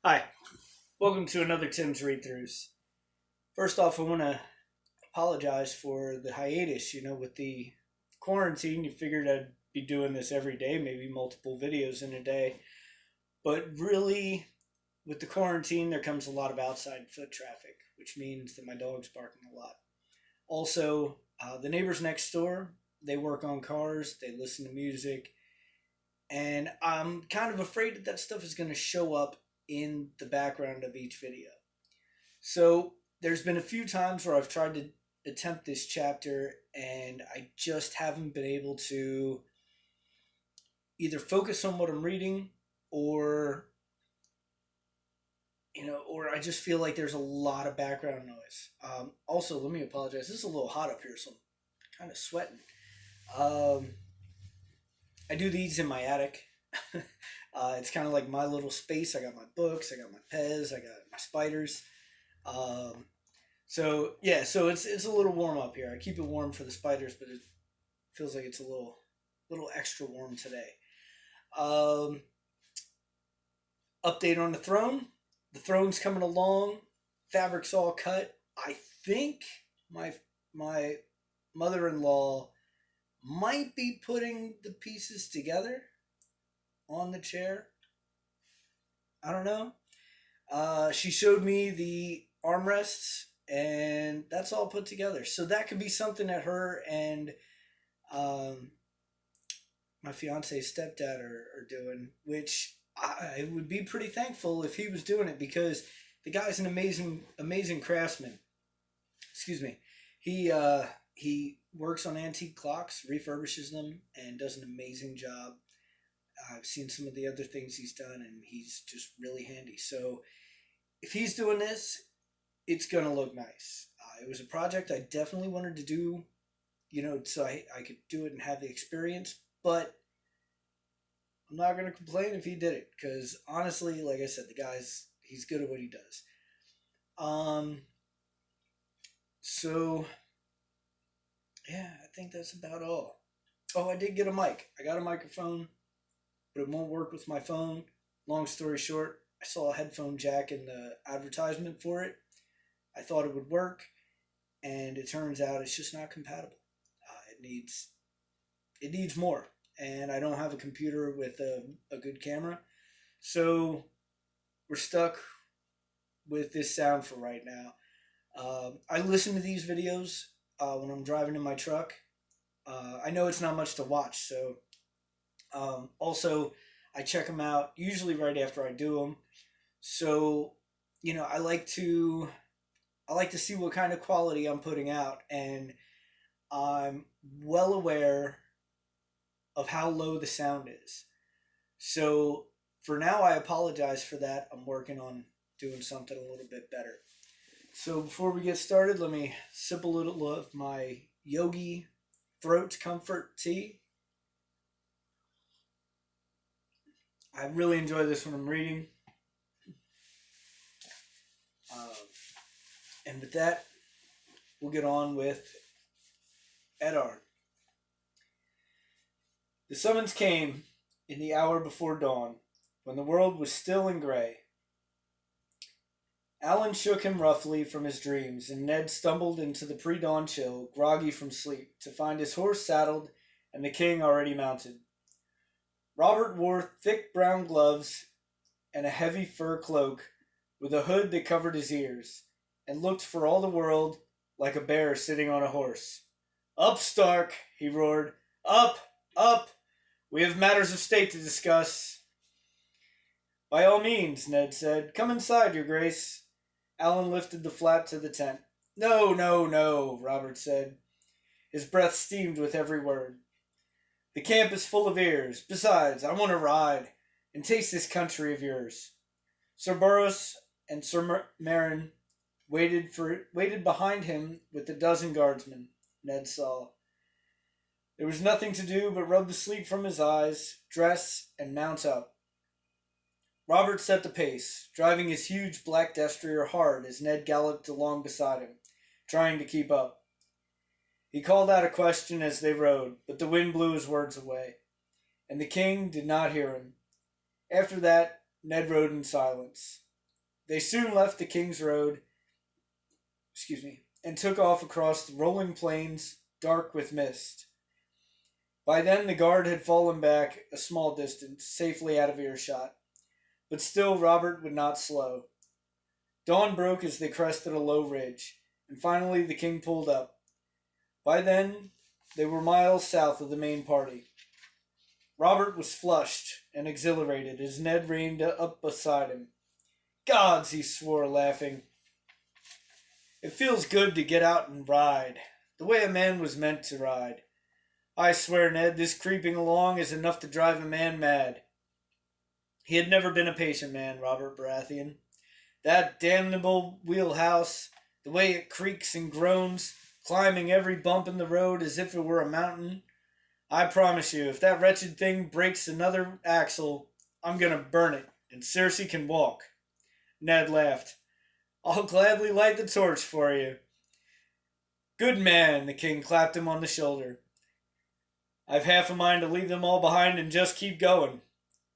Hi, welcome to another Tim's Read Throughs. First off, I want to apologize for the hiatus. With the quarantine, you figured I'd be doing this every day, maybe multiple videos in a day. But really, with the quarantine, there comes a lot of outside foot traffic, which means that my dog's barking a lot. Also, the neighbors next door, they work on cars, they listen to music, and I'm kind of afraid that that stuff is going to show up in the background of each video. So there's been a few times where I've tried to attempt this chapter and I just haven't been able to either focus on what I'm reading or or I just feel like there's a lot of background noise. Also, let me apologize. This is a little hot up here, so I'm kind of sweating. I do these in my attic. It's kind of like my little space. I got my books, I got my Pez, I got my spiders. So it's a little warm up here. I keep it warm for the spiders, but it feels like it's a little extra warm today. Update on the throne. The throne's coming along. Fabric's all cut. I think my mother-in-law might be putting the pieces together on the chair. I don't know. She showed me the armrests, and that's all put together. So that could be something that her and my fiance's stepdad are doing, which I would be pretty thankful if he was doing it, because the guy's an amazing craftsman. Excuse me. He works on antique clocks, refurbishes them, and does an amazing job. I've seen some of the other things he's done, and he's just really handy. So if he's doing this, it's going to look nice. It was a project I definitely wanted to do, so I could do it and have the experience. But I'm not going to complain if he did it, because honestly, like I said, he's good at what he does. So yeah, I think that's about all. Oh, I did get a mic. I got a microphone, but it won't work with my phone. Long story short, I saw a headphone jack in the advertisement for it. I thought it would work, and it turns out it's just not compatible. It needs more, and I don't have a computer with a good camera, so we're stuck with this sound for right now. I listen to these videos when I'm driving in my truck. I know it's not much to watch, so also I check them out usually right after I do them. So I like to see what kind of quality I'm putting out, and I'm well aware of how low the sound is. So for now, I apologize for that. I'm working on doing something a little bit better. So before we get started, let me sip a little of my Yogi Throat Comfort tea. I really enjoy this when I'm reading. And with that, we'll get on with Eddard. The summons came in the hour before dawn, when the world was still and gray. Alan shook him roughly from his dreams, and Ned stumbled into the pre-dawn chill, groggy from sleep, to find his horse saddled and the king already mounted. Robert wore thick brown gloves and a heavy fur cloak with a hood that covered his ears, and looked for all the world like a bear sitting on a horse. "Up, Stark!" he roared. "Up! Up! We have matters of state to discuss." "By all means," Ned said. "Come inside, your grace." Alan lifted the flap to the tent. "No, no, no," Robert said. His breath steamed with every word. "The camp is full of ears. Besides, I want to ride and taste this country of yours." Sir Boros and Sir Meryn waited behind him with a dozen guardsmen, Ned saw. There was nothing to do but rub the sleep from his eyes, dress, and mount up. Robert set the pace, driving his huge black destrier hard as Ned galloped along beside him, trying to keep up. He called out a question as they rode, but the wind blew his words away, and the king did not hear him. After that, Ned rode in silence. They soon left the King's Road, and took off across the rolling plains, dark with mist. By then the guard had fallen back a small distance, safely out of earshot. But still Robert would not slow. Dawn broke as they crested a low ridge, and finally the king pulled up. By then they were miles south of the main party. Robert was flushed and exhilarated as Ned reined up beside him. Gods, he swore, laughing. It feels good to get out and ride, the way a man was meant to ride. I swear, Ned, this creeping along is enough to drive a man mad. He had never been a patient man, Robert Baratheon. That damnable wheelhouse, the way it creaks and groans, climbing every bump in the road as if it were a mountain. I promise you, if that wretched thing breaks another axle, I'm going to burn it, and Cersei can walk. Ned laughed. I'll gladly light the torch for you. Good man, the king clapped him on the shoulder. I've half a mind to leave them all behind and just keep going.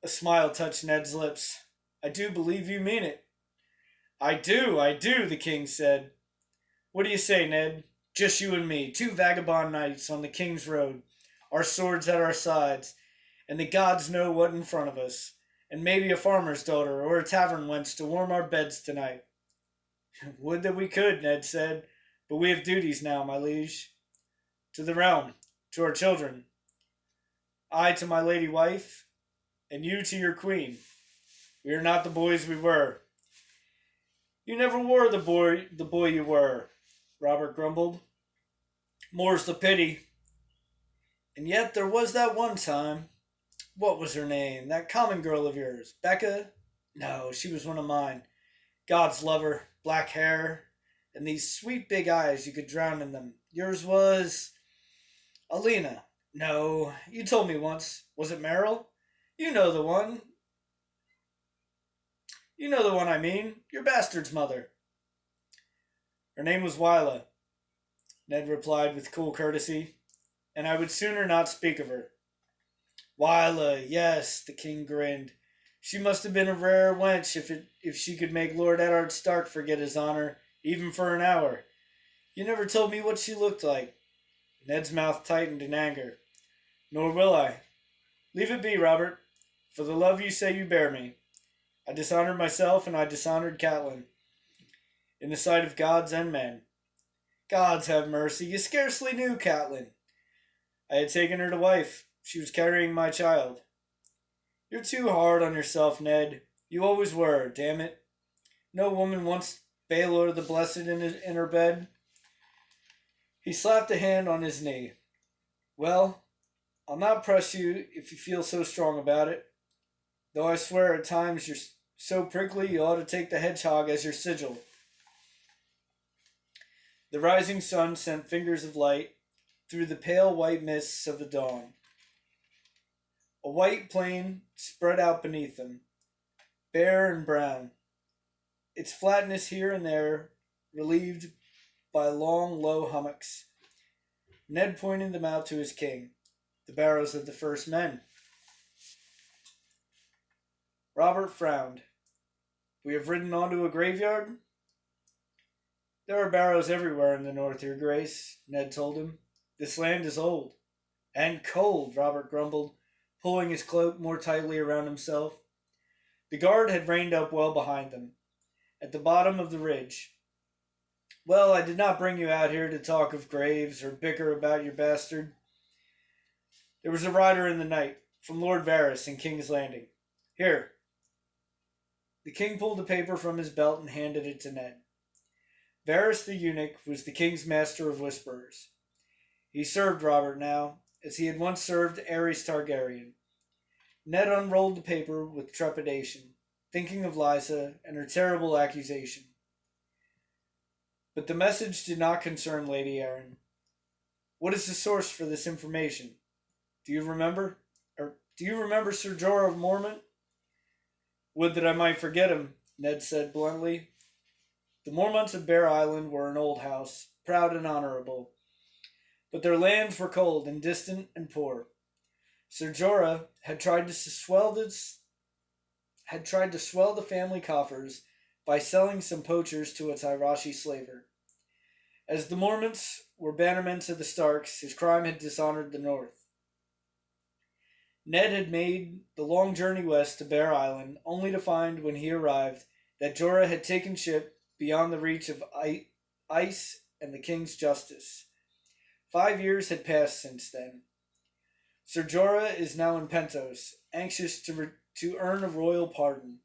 A smile touched Ned's lips. I do believe you mean it. I do, the king said. What do you say, Ned? Just you and me, two vagabond knights on the King's Road, our swords at our sides, and the gods know what in front of us, and maybe a farmer's daughter or a tavern wench to warm our beds tonight. Would that we could, Ned said, but we have duties now, my liege. To the realm, to our children. I to my lady wife, and you to your queen. We are not the boys we were. You never were the boy you were, Robert grumbled. More's the pity. And yet there was that one time. What was her name? That common girl of yours? Becca? No, she was one of mine. God's lover, black hair, and these sweet big eyes, you could drown in them. Yours was... Alina. No, you told me once. Was it Meryl? You know the one. You know the one I mean. Your bastard's mother. Her name was Wyla, Ned replied with cool courtesy, and I would sooner not speak of her. Wyla, yes, the king grinned. She must have been a rare wench if she could make Lord Eddard Stark forget his honor, even for an hour. You never told me what she looked like. Ned's mouth tightened in anger. Nor will I. Leave it be, Robert, for the love you say you bear me. I dishonored myself and I dishonored Catelyn, in the sight of gods and men. Gods have mercy, you scarcely knew Catelyn. I had taken her to wife. She was carrying my child. You're too hard on yourself, Ned. You always were, damn it. No woman wants Baelor the Blessed in her bed. He slapped a hand on his knee. Well, I'll not press you if you feel so strong about it. Though I swear at times you're so prickly you ought to take the hedgehog as your sigil. The rising sun sent fingers of light through the pale white mists of the dawn. A white plain spread out beneath them, bare and brown, its flatness here and there relieved by long, low hummocks. Ned pointed them out to his king, the barrows of the first men. Robert frowned. We have ridden onto a graveyard? There are barrows everywhere in the north, your grace, Ned told him. This land is old. And cold, Robert grumbled, pulling his cloak more tightly around himself. The guard had reined up well behind them, at the bottom of the ridge. Well, I did not bring you out here to talk of graves or bicker about your bastard. There was a rider in the night, from Lord Varys in King's Landing. Here. The king pulled a paper from his belt and handed it to Ned. Varys the eunuch was the king's master of whisperers. He served Robert now, as he had once served Aerys Targaryen. Ned unrolled the paper with trepidation, thinking of Lysa and her terrible accusation. But the message did not concern Lady Arryn. What is the source for this information? Do you remember Sir Jorah of Mormont? Would that I might forget him, Ned said bluntly. The Mormonts of Bear Island were an old house, proud and honorable, but their lands were cold and distant and poor. Sir Jorah had tried to swell the family coffers by selling some poachers to a Tyroshi slaver. As the Mormonts were bannermen to the Starks, his crime had dishonored the North. Ned had made the long journey west to Bear Island, only to find when he arrived that Jorah had taken ship beyond the reach of ice and the king's justice. 5 years had passed since then. Sir Jorah is now in Pentos, anxious to earn a royal pardon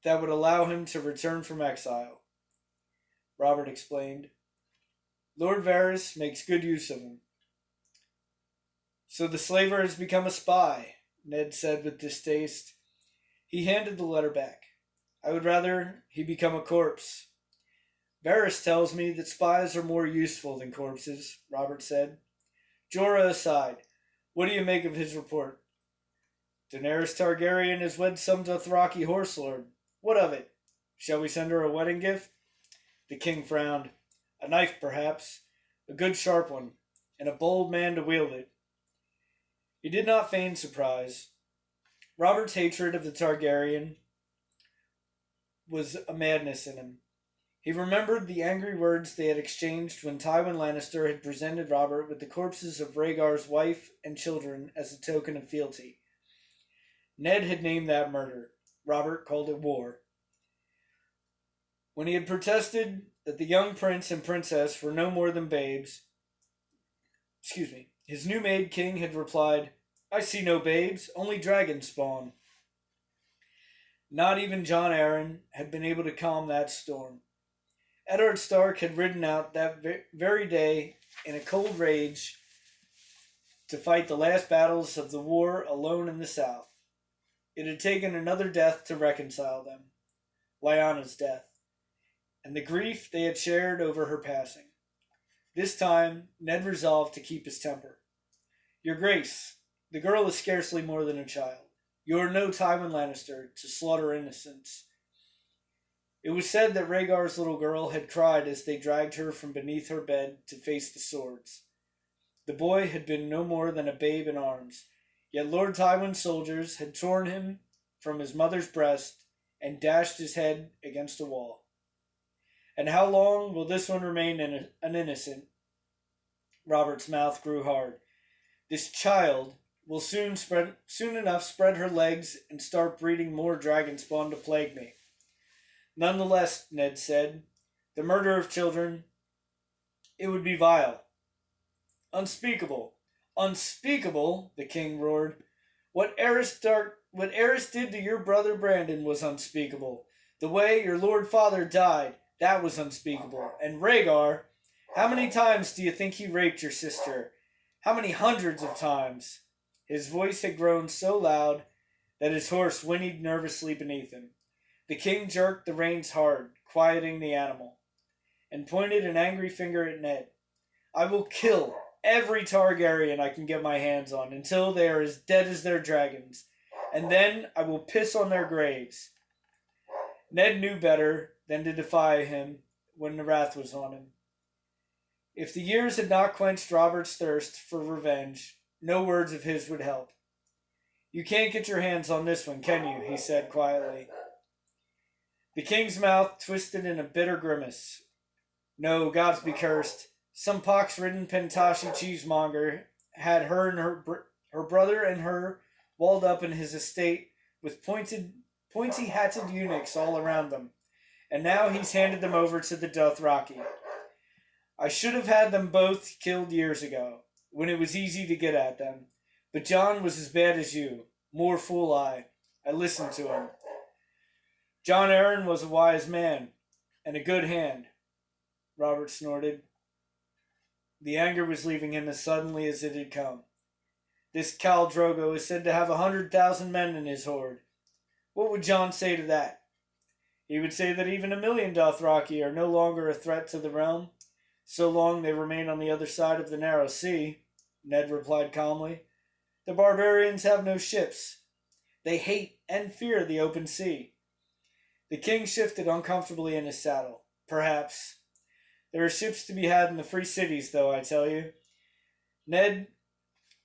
that would allow him to return from exile. Robert explained. Lord Varys makes good use of him. So the slaver has become a spy, Ned said with distaste. He handed the letter back. I would rather he become a corpse. Varys tells me that spies are more useful than corpses, Robert said. Jorah aside, what do you make of his report? Daenerys Targaryen has wed some Dothraki horse lord. What of it? Shall we send her a wedding gift? The king frowned. A knife, perhaps. A good sharp one. And a bold man to wield it. He did not feign surprise. Robert's hatred of the Targaryen was a madness in him. He remembered the angry words they had exchanged when Tywin Lannister had presented Robert with the corpses of Rhaegar's wife and children as a token of fealty. Ned had named that murder. Robert called it war. When he had protested that the young prince and princess were no more than babes, his new-made king had replied, I see no babes, only dragon spawn. Not even Jon Arryn had been able to calm that storm. Eddard Stark had ridden out that very day in a cold rage to fight the last battles of the war alone in the south. It had taken another death to reconcile them, Lyanna's death, and the grief they had shared over her passing. This time, Ned resolved to keep his temper. Your Grace, the girl is scarcely more than a child. You are no Tywin Lannister to slaughter innocents. It was said that Rhaegar's little girl had cried as they dragged her from beneath her bed to face the swords. The boy had been no more than a babe in arms, yet Lord Tywin's soldiers had torn him from his mother's breast and dashed his head against a wall. And how long will this one remain an innocent? Robert's mouth grew hard. This child will soon enough spread her legs and start breeding more dragon spawn to plague me. Nonetheless, Ned said, the murder of children, it would be vile. Unspeakable. Unspeakable, the king roared. What Eris did to your brother Brandon was unspeakable. The way your lord father died, that was unspeakable. And Rhaegar, how many times do you think he raped your sister? How many hundreds of times? His voice had grown so loud that his horse whinnied nervously beneath him. The king jerked the reins hard, quieting the animal, and pointed an angry finger at Ned. I will kill every Targaryen I can get my hands on until they are as dead as their dragons, and then I will piss on their graves. Ned knew better than to defy him when the wrath was on him. If the years had not quenched Robert's thirst for revenge, no words of his would help. You can't get your hands on this one, can you? He said quietly. The king's mouth twisted in a bitter grimace. No, gods be cursed. Some pox-ridden Pentashi cheesemonger had her and her brother and her walled up in his estate with pointy-hatted eunuchs all around them, and now he's handed them over to the Dothraki. I should have had them both killed years ago, when it was easy to get at them, but Jon was as bad as you, more fool I listened to him. Jon Arryn was a wise man, and a good hand, Robert snorted. The anger was leaving him as suddenly as it had come. This Khal Drogo is said to have 100,000 men in his horde. What would Jon say to that? He would say that even 1,000,000 Dothraki are no longer a threat to the realm, so long they remain on the other side of the narrow sea, Ned replied calmly. The barbarians have no ships. They hate and fear the open sea. The king shifted uncomfortably in his saddle. Perhaps. There are ships to be had in the free cities, though, I tell you. Ned,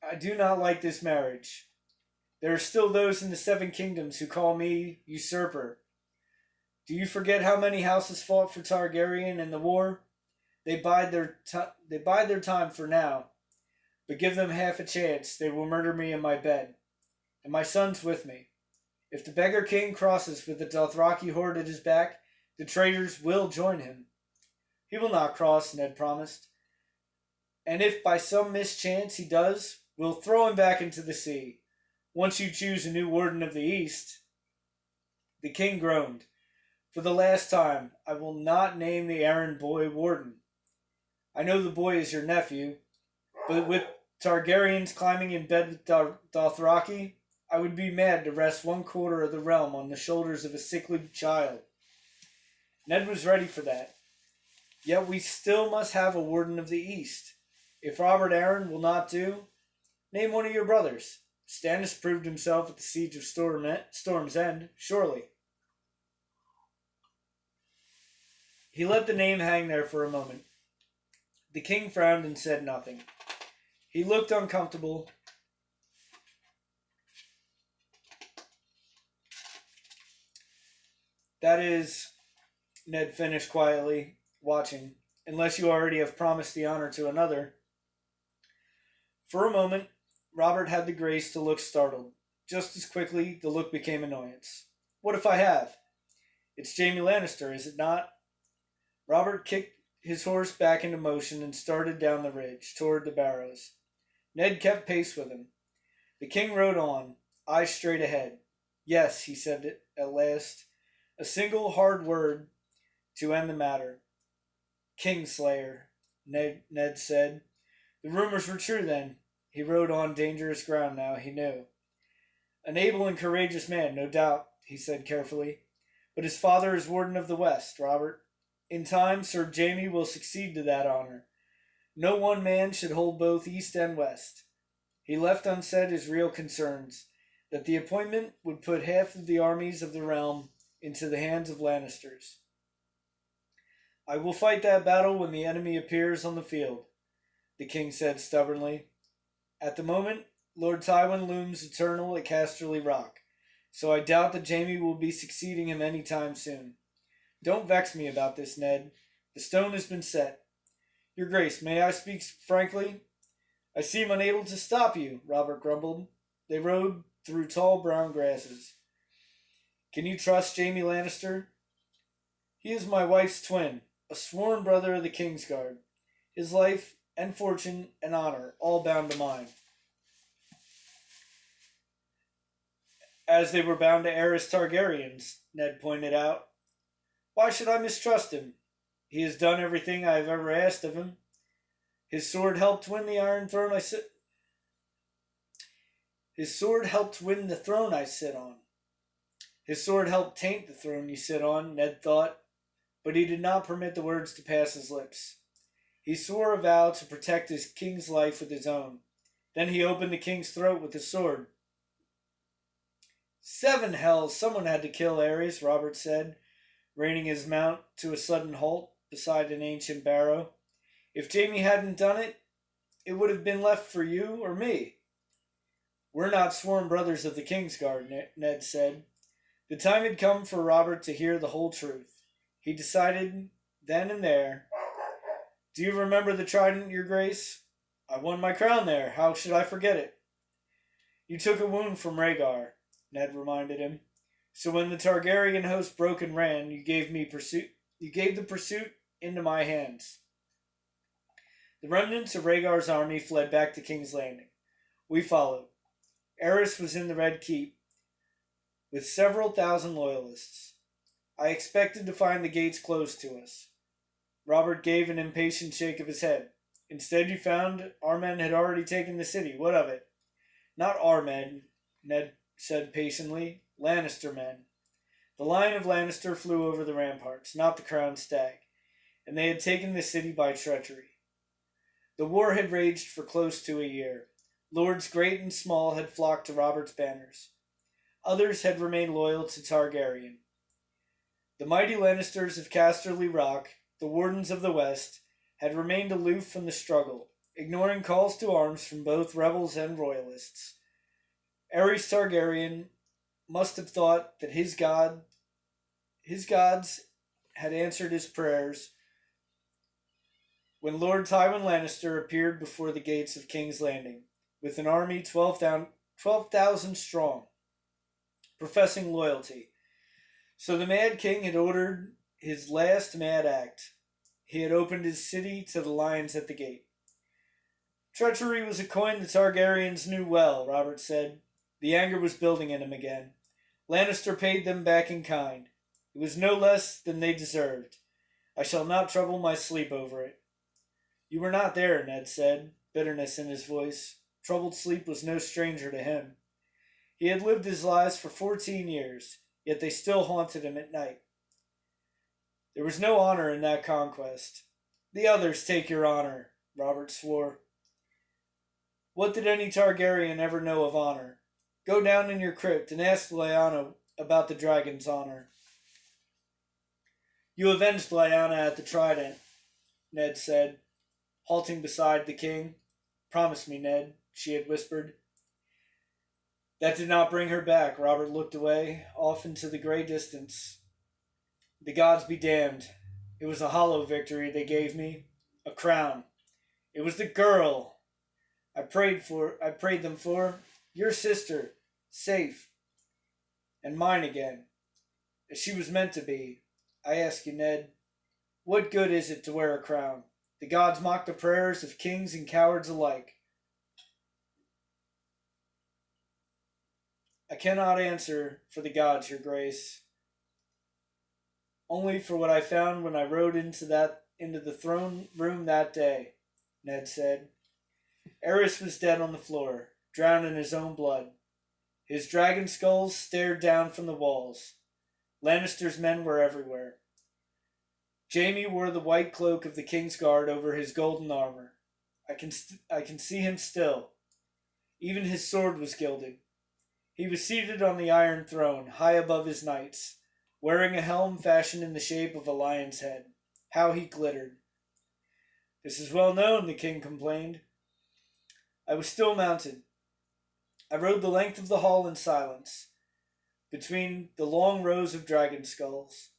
I do not like this marriage. There are still those in the Seven Kingdoms who call me usurper. Do you forget how many houses fought for Targaryen in the war? They bide their time for now, but give them half a chance, they will murder me in my bed. And my son's with me. If the beggar king crosses with the Dothraki horde at his back, the traitors will join him. He will not cross, Ned promised. And if by some mischance he does, we'll throw him back into the sea. Once you choose a new warden of the East. The king groaned. For the last time, I will not name the errand boy warden. I know the boy is your nephew, but with Targaryens climbing in bed with Dothraki, I would be mad to rest 1/4 of the realm on the shoulders of a sickly child. Ned was ready for that. Yet we still must have a warden of the East. If Robert Arryn will not do, name one of your brothers. Stannis proved himself at the siege of Storm's End, surely. He let the name hang there for a moment. The king frowned and said nothing. He looked uncomfortable. That is, Ned finished quietly, watching, unless you already have promised the honor to another. For a moment, Robert had the grace to look startled. Just as quickly, the look became annoyance. What if I have? It's Jaime Lannister, is it not? Robert kicked his horse back into motion and started down the ridge, toward the barrows. Ned kept pace with him. The king rode on, eyes straight ahead. Yes, he said at last. A single hard word to end the matter. Kingslayer, Ned said. The rumors were true then. He rode on dangerous ground now, he knew. An able and courageous man, no doubt, he said carefully. But his father is Warden of the West, Robert. In time, Sir Jaime will succeed to that honor. No one man should hold both East and West. He left unsaid his real concerns, that the appointment would put half of the armies of the realm into the hands of Lannisters. I will fight that battle when the enemy appears on the field, the king said stubbornly. At the moment, Lord Tywin looms eternal at Casterly Rock, so I doubt that Jaime will be succeeding him any time soon. Don't vex me about this, Ned. The stone has been set. Your Grace, may I speak frankly? I seem unable to stop you, Robert grumbled. They rode through tall brown grasses. Can you trust Jaime Lannister? He is my wife's twin, a sworn brother of the Kingsguard. His life and fortune and honor all bound to mine. As they were bound to Aerys Targaryens, Ned pointed out. Why should I mistrust him? He has done everything I have ever asked of him. His sword helped win the Iron Throne His sword helped win the throne I sit on. His sword helped taint the throne you sit on, Ned thought, but he did not permit the words to pass his lips. He swore a vow to protect his king's life with his own. Then he opened the king's throat with his sword. 7 hells, someone had to kill Aerys, Robert said, reining his mount to a sudden halt beside an ancient barrow. If Jaime hadn't done it, it would have been left for you or me. We're not sworn brothers of the Kingsguard, Ned said. The time had come for Robert to hear the whole truth. He decided then and there. Do you remember the trident, Your Grace? I won my crown there. How should I forget it? You took a wound from Rhaegar, Ned reminded him. So when the Targaryen host broke and ran, you gave the pursuit into my hands. The remnants of Rhaegar's army fled back to King's Landing. We followed. Aerys was in the Red Keep, with several thousand loyalists. I expected to find the gates closed to us. Robert gave an impatient shake of his head. Instead, you found our men had already taken the city. What of it? Not our men, Ned said patiently. Lannister men. The Lion of Lannister flew over the ramparts, not the crowned stag, and they had taken the city by treachery. The war had raged for close to a year. Lords great and small had flocked to Robert's banners. Others had remained loyal to Targaryen. The mighty Lannisters of Casterly Rock, the Wardens of the West, had remained aloof from the struggle, ignoring calls to arms from both rebels and royalists. Aerys Targaryen must have thought that his god His gods had answered his prayers when Lord Tywin Lannister appeared before the gates of King's Landing with an army 12,000 strong, professing loyalty. So the Mad King had ordered his last mad act. He had opened his city to the lions at the gate. Treachery was a coin the Targaryens knew well, Robert said. The anger was building in him again. Lannister paid them back in kind. It was no less than they deserved. I shall not trouble my sleep over it. You were not there, Ned said, bitterness in his voice. Troubled sleep was no stranger to him. He had lived his lies for 14 years, yet they still haunted him at night. There was no honor in that conquest. The others take your honor, Robert swore. What did any Targaryen ever know of honor? Go down in your crypt and ask Lyanna about the dragon's honor. You avenged Lyanna at the Trident, Ned said, halting beside the king. Promise me, Ned, she had whispered. That did not bring her back. Robert looked away, off into the gray distance. The gods be damned. It was a hollow victory they gave me. A crown. It was the girl I prayed them for. Your sister. Safe. And mine again. As she was meant to be. I ask you, Ned, what good is it to wear a crown? The gods mock the prayers of kings and cowards alike. I cannot answer for the gods, your grace. Only for what I found when I rode into the throne room that day, Ned said. Aerys was dead on the floor, drowned in his own blood. His dragon skulls stared down from the walls. Lannister's men were everywhere. Jaime wore the white cloak of the King's Guard over his golden armor. I can see him still. Even his sword was gilded. He was seated on the Iron Throne, high above his knights, wearing a helm fashioned in the shape of a lion's head. How he glittered. This is well known, the king complained. I was still mounted. I rode the length of the hall in silence, between the long rows of dragon skulls.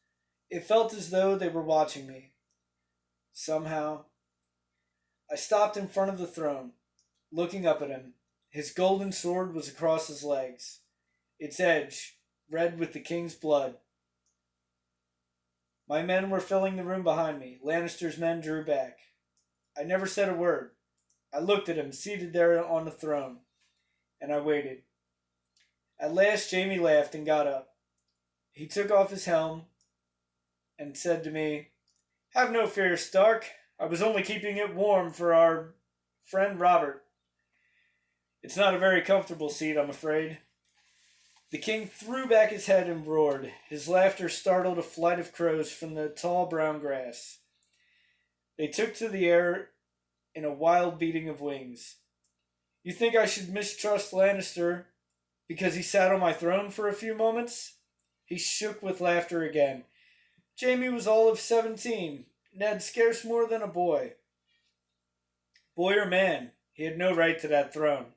It felt as though they were watching me. Somehow, I stopped in front of the throne, looking up at him. His golden sword was across his legs, its edge red with the king's blood. My men were filling the room behind me. Lannister's men drew back. I never said a word. I looked at him, seated there on the throne, and I waited. At last, Jaime laughed and got up. He took off his helm and said to me, Have no fear, Stark. I was only keeping it warm for our friend Robert. It's not a very comfortable seat, I'm afraid. The king threw back his head and roared. His laughter startled a flight of crows from the tall brown grass. They took to the air in a wild beating of wings. You think I should mistrust Lannister because he sat on my throne for a few moments? He shook with laughter again. Jaime was all of 17, Ned scarce more than a boy. Boy or man, he had no right to that throne.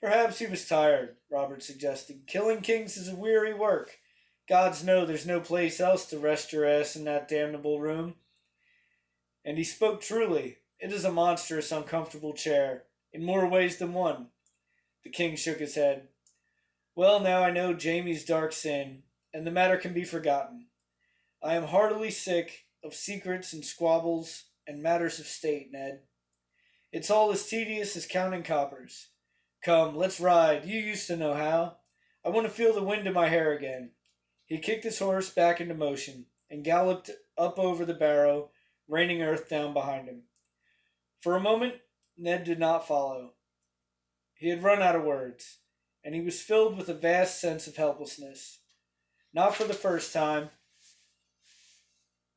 Perhaps he was tired, Robert suggested. Killing kings is a weary work. Gods know there's no place else to rest your ass in that damnable room. And he spoke truly. It is a monstrous, uncomfortable chair, in more ways than one. The king shook his head. Well, now I know Jaime's dark sin, and the matter can be forgotten. I am heartily sick of secrets and squabbles and matters of state, Ned. It's all as tedious as counting coppers. Come, let's ride. You used to know how. I want to feel the wind in my hair again. He kicked his horse back into motion and galloped up over the barrow, raining earth down behind him. For a moment, Ned did not follow. He had run out of words, and he was filled with a vast sense of helplessness. Not for the first time.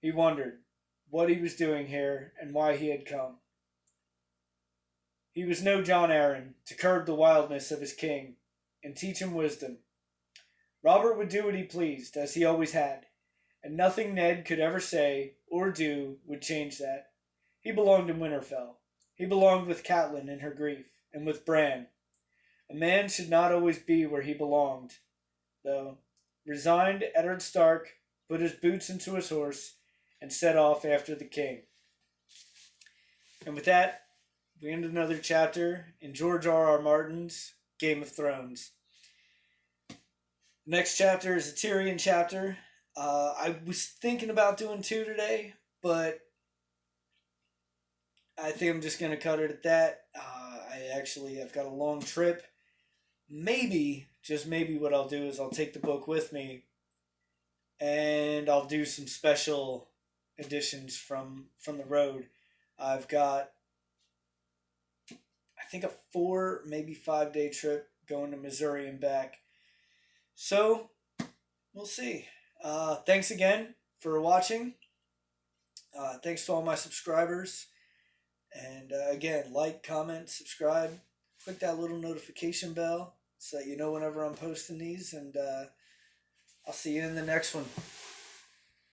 He wondered what he was doing here and why he had come. He was no Jon Arryn to curb the wildness of his king and teach him wisdom. Robert would do what he pleased, as he always had, and nothing Ned could ever say or do would change that. He belonged in Winterfell. He belonged with Catelyn in her grief, and with Bran. A man should not always be where he belonged, though. Resigned, Eddard Stark put his boots into his horse, and set off after the king. And with that, we end another chapter in George R. R. Martin's Game of Thrones. The next chapter is a Tyrion chapter. I was thinking about doing 2 today, but I think I'm just going to cut it at that. I've got a long trip. Maybe, just maybe, what I'll do is I'll take the book with me and I'll do some special editions from the road. I've got, I think, a 4, maybe 5 day trip going to Missouri and back. So, we'll see. Thanks again for watching. Thanks to all my subscribers. And again, like, comment, subscribe. Click that little notification bell so that you know whenever I'm posting these. And I'll see you in the next one.